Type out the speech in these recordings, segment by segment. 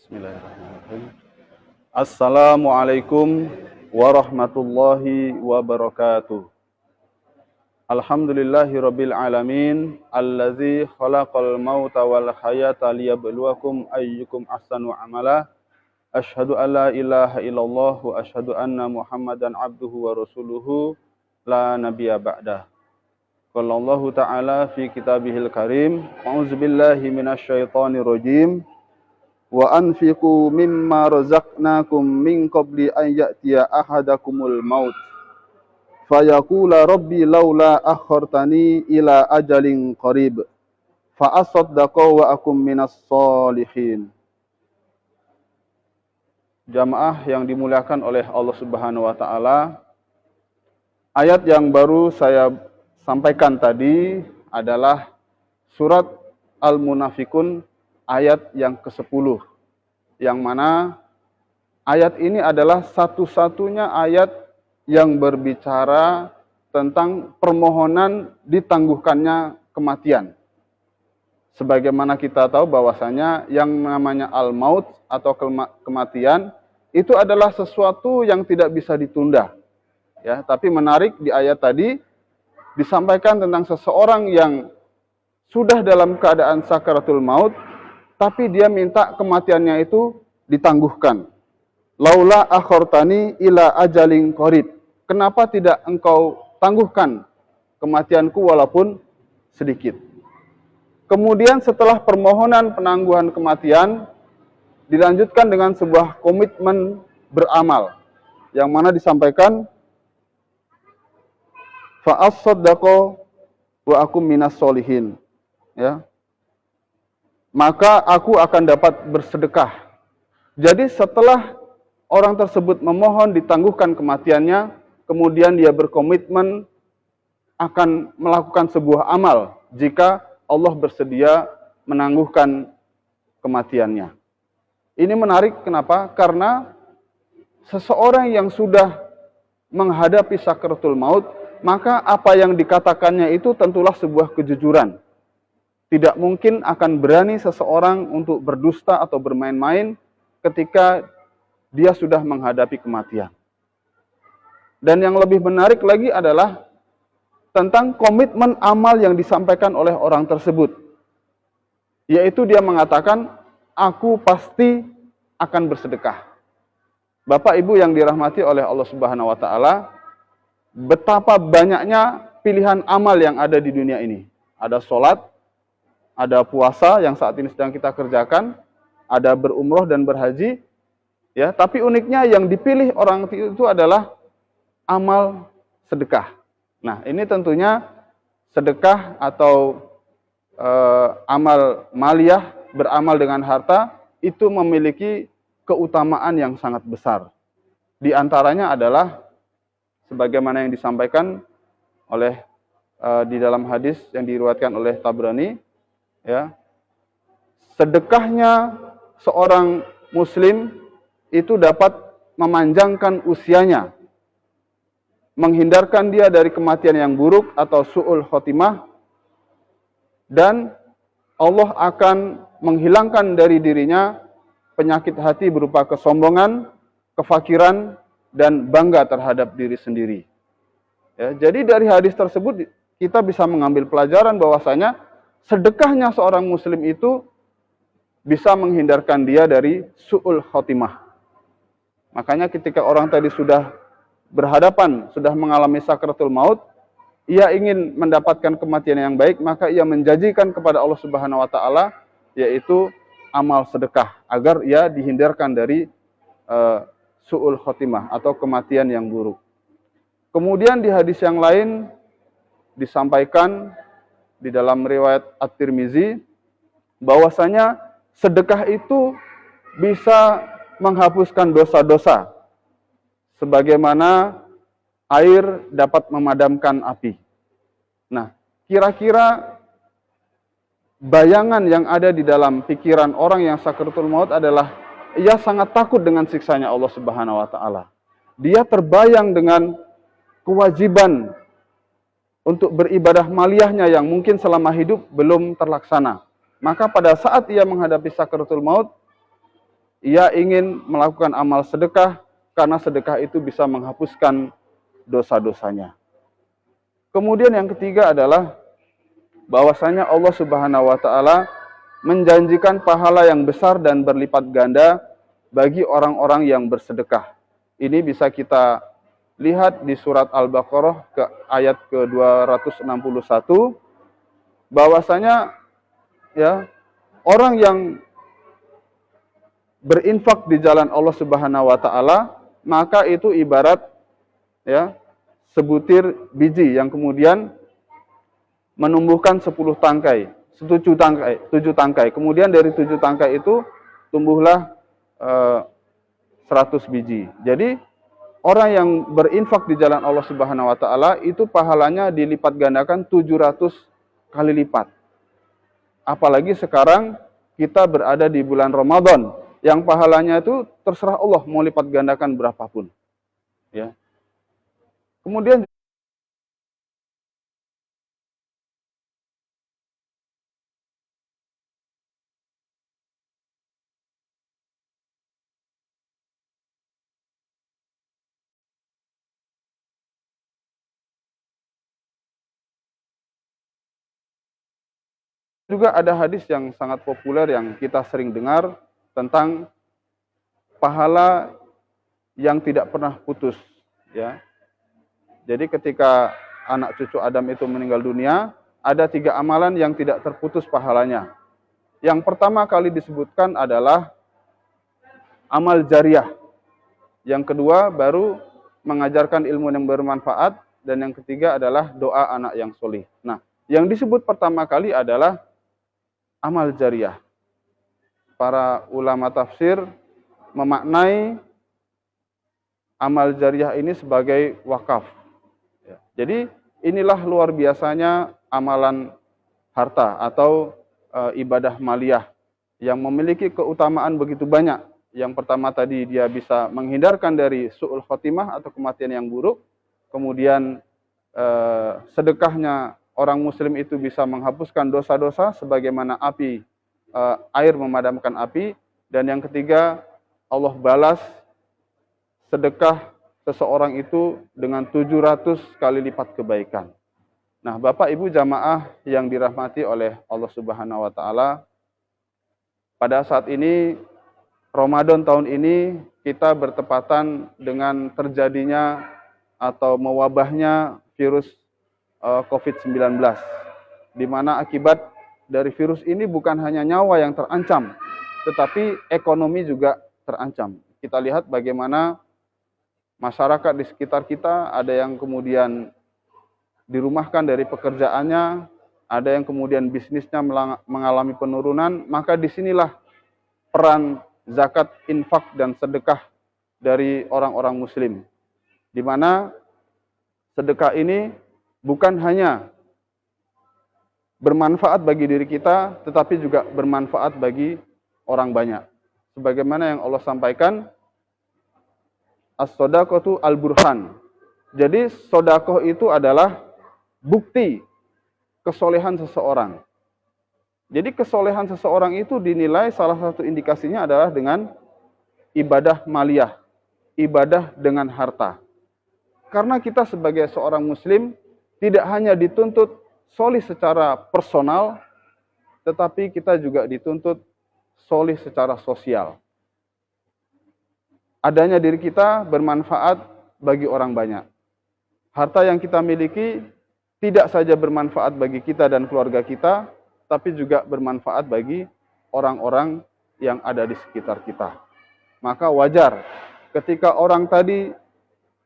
Bismillahirrahmanirrahim. Assalamualaikum warahmatullahi wabarakatuh. Alhamdulillahirabbil alamin allazi khalaqal mauta wal hayata liyabluwakum ayyukum ahsanu amala. Asyhadu an la ilaha illallah wa asyhadu anna Muhammadan abduhu wa rasuluhu la nabiyya ba'dah. Qala Allah ta'ala fi kitabihil karim, a'udzubillahi minasyaitonir rajim. Wa anfiqu mimma razaqnakum min qabli an ya'tiya ahadakumul maut fayaqula rabbi laula akhartani ila ajalin qarib fa asaddaqa wa akum minas solihin. Jamaah yang dimuliakan oleh Allah Subhanahu wa taala, ayat yang baru saya sampaikan tadi adalah surat Al-Munafikun ayat yang ke-10, yang mana ayat ini adalah satu-satunya ayat yang berbicara tentang permohonan ditangguhkannya kematian. Sebagaimana kita tahu bahwasanya yang namanya al-maut atau kematian itu adalah sesuatu yang tidak bisa ditunda. Ya, tapi menarik di ayat tadi disampaikan tentang seseorang yang sudah dalam keadaan sakaratul maut, tapi dia minta kematiannya itu ditangguhkan. Laula akhartani ila ajalin qarib. Kenapa tidak engkau tangguhkan kematianku walaupun sedikit? Kemudian setelah permohonan penangguhan kematian, dilanjutkan dengan sebuah komitmen beramal. Yang mana disampaikan, fa'as-saddaqo wa akum minas solihin. Ya. Maka aku akan dapat bersedekah. Jadi setelah orang tersebut memohon ditangguhkan kematiannya, kemudian dia berkomitmen akan melakukan sebuah amal jika Allah bersedia menangguhkan kematiannya. Ini menarik, kenapa? Karena seseorang yang sudah menghadapi sakaratul maut, maka apa yang dikatakannya itu tentulah sebuah kejujuran. Tidak mungkin akan berani seseorang untuk berdusta atau bermain-main ketika dia sudah menghadapi kematian. Dan yang lebih menarik lagi adalah tentang komitmen amal yang disampaikan oleh orang tersebut. Yaitu dia mengatakan, aku pasti akan bersedekah. Bapak Ibu yang dirahmati oleh Allah Subhanahu wa taala, betapa banyaknya pilihan amal yang ada di dunia ini. Ada sholat, ada puasa yang saat ini sedang kita kerjakan, ada berumroh dan berhaji, ya. Tapi uniknya yang dipilih orang itu adalah amal sedekah. Nah, ini tentunya sedekah atau amal maliyah, beramal dengan harta, itu memiliki keutamaan yang sangat besar. Di antaranya adalah sebagaimana yang disampaikan oleh di dalam hadis yang diriwayatkan oleh Tabrani, ya, sedekahnya seorang muslim itu dapat memanjangkan usianya, menghindarkan dia dari kematian yang buruk atau su'ul khotimah, dan Allah akan menghilangkan dari dirinya penyakit hati berupa kesombongan, kefakiran, dan bangga terhadap diri sendiri. Ya, jadi dari hadis tersebut kita bisa mengambil pelajaran bahwasanya sedekahnya seorang muslim itu bisa menghindarkan dia dari su'ul khotimah. Makanya ketika orang tadi sudah berhadapan, sudah mengalami sakaratul maut, ia ingin mendapatkan kematian yang baik, maka ia menjanjikan kepada Allah Subhanahu wa taala, yaitu amal sedekah, agar ia dihindarkan dari su'ul khotimah atau kematian yang buruk. Kemudian di hadis yang lain disampaikan di dalam riwayat At-Tirmizi bahwasanya sedekah itu bisa menghapuskan dosa-dosa sebagaimana air dapat memadamkan api. Nah, kira-kira bayangan yang ada di dalam pikiran orang yang sakaratul maut adalah ia sangat takut dengan siksanya Allah Subhanahu wa taala. Dia terbayang dengan kewajiban untuk beribadah maliyahnya yang mungkin selama hidup belum terlaksana. Maka pada saat ia menghadapi sakaratul maut, ia ingin melakukan amal sedekah karena sedekah itu bisa menghapuskan dosa-dosanya. Kemudian yang ketiga adalah bahwasanya Allah Subhanahu wa taala menjanjikan pahala yang besar dan berlipat ganda bagi orang-orang yang bersedekah. Ini bisa kita lihat di surat Al-Baqarah ke ayat ke-261, bahwasanya ya, orang yang berinfak di jalan Allah Subhanahu wa taala, maka itu ibarat ya sebutir biji yang kemudian menumbuhkan 10 tangkai, 7 tangkai. Kemudian dari 7 tangkai itu tumbuhlah 100 biji. Jadi orang yang berinfak di jalan Allah Subhanahu wa taala itu pahalanya dilipat gandakan 700 kali lipat. Apalagi sekarang kita berada di bulan Ramadan yang pahalanya itu terserah Allah mau lipat gandakan berapapun. Ya. Kemudian juga ada hadis yang sangat populer yang kita sering dengar tentang pahala yang tidak pernah putus, ya. Jadi ketika anak cucu Adam itu meninggal dunia, ada 3 amalan yang tidak terputus pahalanya. Yang pertama kali disebutkan adalah amal jariah. Yang kedua baru mengajarkan ilmu yang bermanfaat, dan yang ketiga adalah doa anak yang solih. Nah, yang disebut pertama kali adalah amal jariah. Para ulama tafsir memaknai amal jariah ini sebagai wakaf. Jadi inilah luar biasanya amalan harta atau ibadah maliyah yang memiliki keutamaan begitu banyak. Yang pertama tadi dia bisa menghindarkan dari su'ul khotimah atau kematian yang buruk. Kemudian sedekahnya orang muslim itu bisa menghapuskan dosa-dosa sebagaimana api, air memadamkan api. Dan yang ketiga, Allah balas sedekah seseorang itu dengan 700 kali lipat kebaikan. Nah, Bapak Ibu jamaah yang dirahmati oleh Allah Subhanahu wa taala, pada saat ini Ramadan tahun ini kita bertepatan dengan terjadinya atau mewabahnya virus COVID-19, di mana akibat dari virus ini bukan hanya nyawa yang terancam, tetapi ekonomi juga terancam. Kita lihat bagaimana masyarakat di sekitar kita ada yang kemudian dirumahkan dari pekerjaannya, ada yang kemudian bisnisnya mengalami penurunan. Maka disinilah peran zakat, infak, dan sedekah dari orang-orang muslim, di mana sedekah ini bukan hanya bermanfaat bagi diri kita, tetapi juga bermanfaat bagi orang banyak. Sebagaimana yang Allah sampaikan, as-sodaqatu al-burhan. Jadi sodakoh itu adalah bukti kesolehan seseorang. Jadi kesolehan seseorang itu dinilai salah satu indikasinya adalah dengan ibadah maliyah, ibadah dengan harta. Karena kita sebagai seorang muslim tidak hanya dituntut solih secara personal, tetapi kita juga dituntut solih secara sosial. Adanya diri kita bermanfaat bagi orang banyak. Harta yang kita miliki tidak saja bermanfaat bagi kita dan keluarga kita, tapi juga bermanfaat bagi orang-orang yang ada di sekitar kita. Maka wajar ketika orang tadi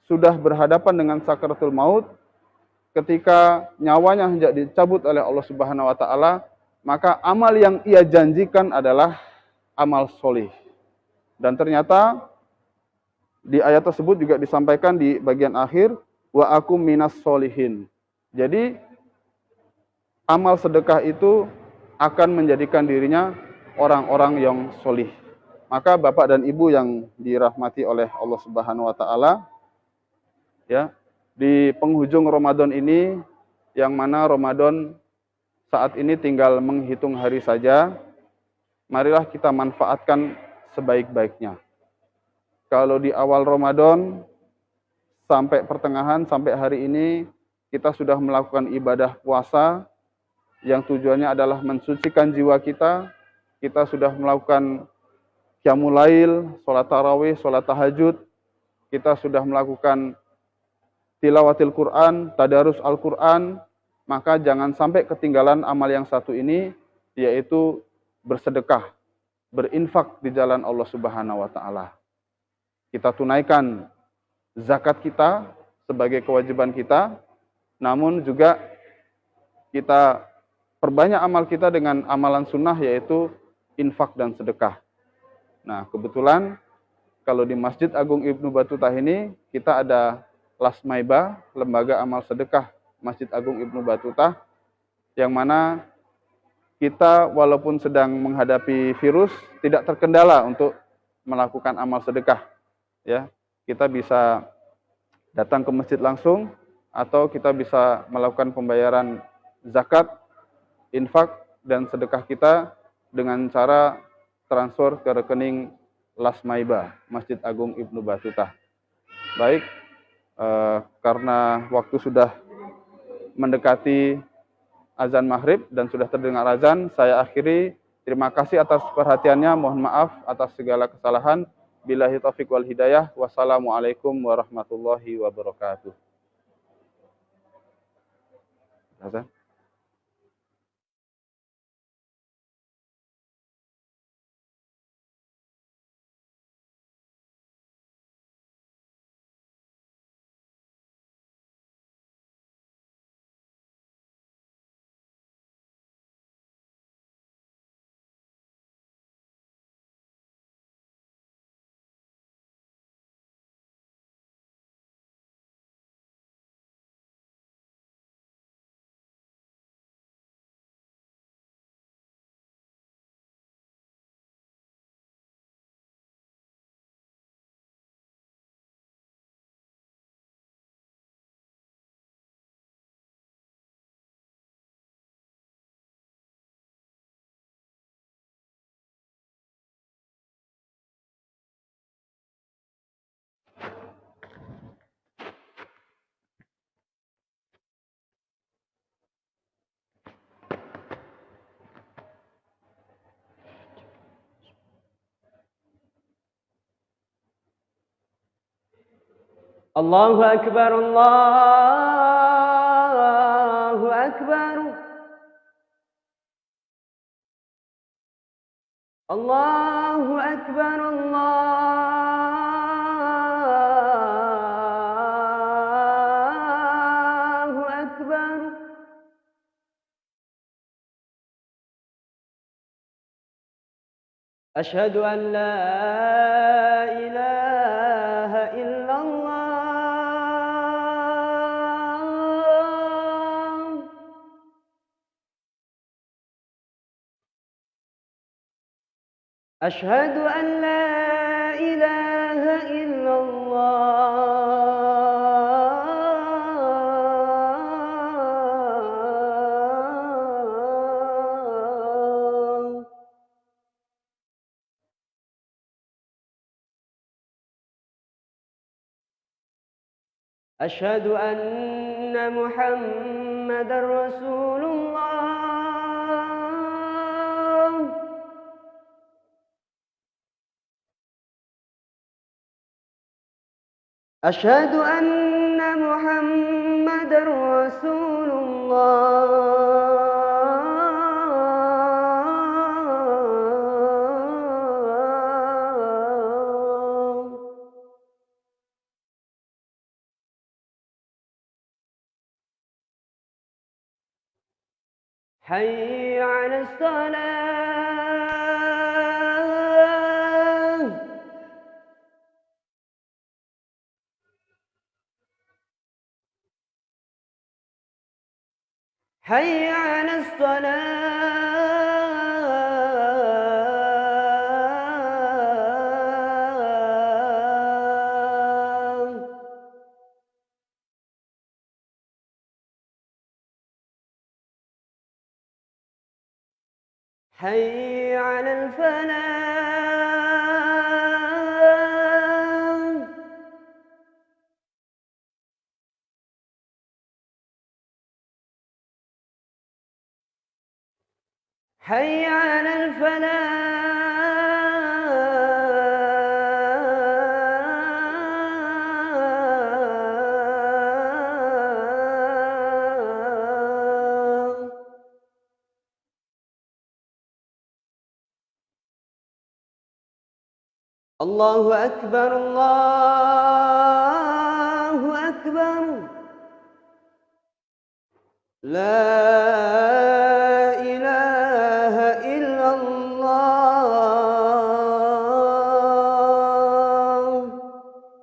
sudah berhadapan dengan sakaratul maut, ketika nyawanya hendak dicabut oleh Allah Subhanahu wa taala, maka amal yang ia janjikan adalah amal solih. Dan ternyata di ayat tersebut juga disampaikan di bagian akhir, wa akum minas solihin. Jadi amal sedekah itu akan menjadikan dirinya orang-orang yang solih. Maka Bapak dan Ibu yang dirahmati oleh Allah Subhanahu wa taala, ya, di penghujung Ramadan ini, yang mana Ramadan saat ini tinggal menghitung hari saja, marilah kita manfaatkan sebaik-baiknya. Kalau di awal Ramadan sampai pertengahan, sampai hari ini, kita sudah melakukan ibadah puasa yang tujuannya adalah mensucikan jiwa kita. Kita sudah melakukan qiyamul lail, sholat tarawih, sholat tahajud. Kita sudah melakukan tilawatil Quran, tadarus Al-Quran. Maka jangan sampai ketinggalan amal yang satu ini, yaitu bersedekah, berinfak di jalan Allah Subhanahu wa taala. Kita tunaikan zakat kita sebagai kewajiban kita, namun juga kita perbanyak amal kita dengan amalan sunnah, yaitu infak dan sedekah. Nah, kebetulan kalau di Masjid Agung Ibnu Battuta ini, kita ada Lasmaiba, Lembaga Amal Sedekah Masjid Agung Ibnu Battuta, yang mana kita walaupun sedang menghadapi virus, tidak terkendala untuk melakukan amal sedekah. Ya, kita bisa datang ke masjid langsung, atau kita bisa melakukan pembayaran zakat, infak, dan sedekah kita dengan cara transfer ke rekening Lasmaiba, Masjid Agung Ibnu Battuta. Baik, karena waktu sudah mendekati azan maghrib dan sudah terdengar azan, saya akhiri. Terima kasih atas perhatiannya. Mohon maaf atas segala kesalahan. Billahi taufiq wal hidayah. Wassalamualaikum warahmatullahi wabarakatuh. Azan. Allahu Akbar, Allahu Akbar. Allahu Akbar, Allahu Akbar. Ashhadu an la ilaha illallah. أشهد أن لا إله إلا الله. أشهد أن محمدًا رسول الله. أشهد أن محمدًا رسول الله. حي على الصلاة. حي على الصلاة. حي على الفلاح. حي على الفلاح. الله أكبر الله أكبر لا إله إلا الله.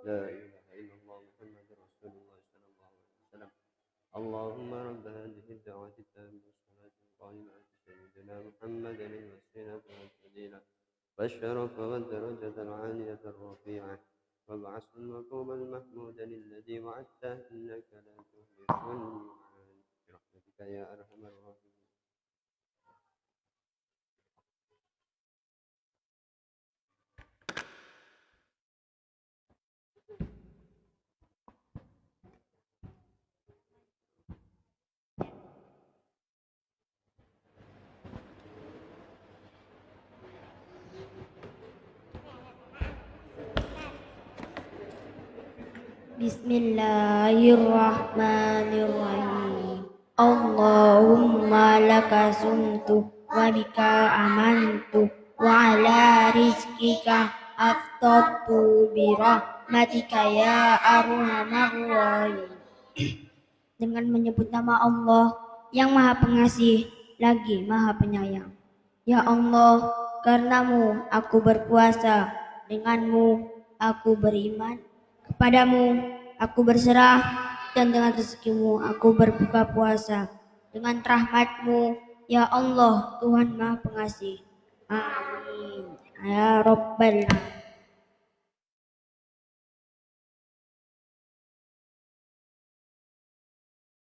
لا إله إلا الله محمد رسول الله صلى الله عليه وسلم. اللهم رب هذه الدعوة التامة والصلاة القائمة سيدنا محمد الوسيلة والفضيلة والشرف والدرجة العالية الرفيعة وابعث المقام المحمود الذي وعدته إنك لا تخلف الميعاد برحمتك يا أرحم الراحمين. Bismillahirrahmanirrahim. Allahumma laka sumtu wa bika amantu wa ala rizkika aftartu bi rahmatika ya arhamar rahimin. Dengan menyebut nama Allah yang Maha Pengasih lagi Maha Penyayang. Ya Allah, karenamu aku berpuasa, denganmu aku beriman, kepadamu aku berserah, dan dengan rezekimu aku berbuka puasa. Dengan rahmatmu, ya Allah, Tuhan Maha Pengasih. Amin. Ya Rabbal Alamin.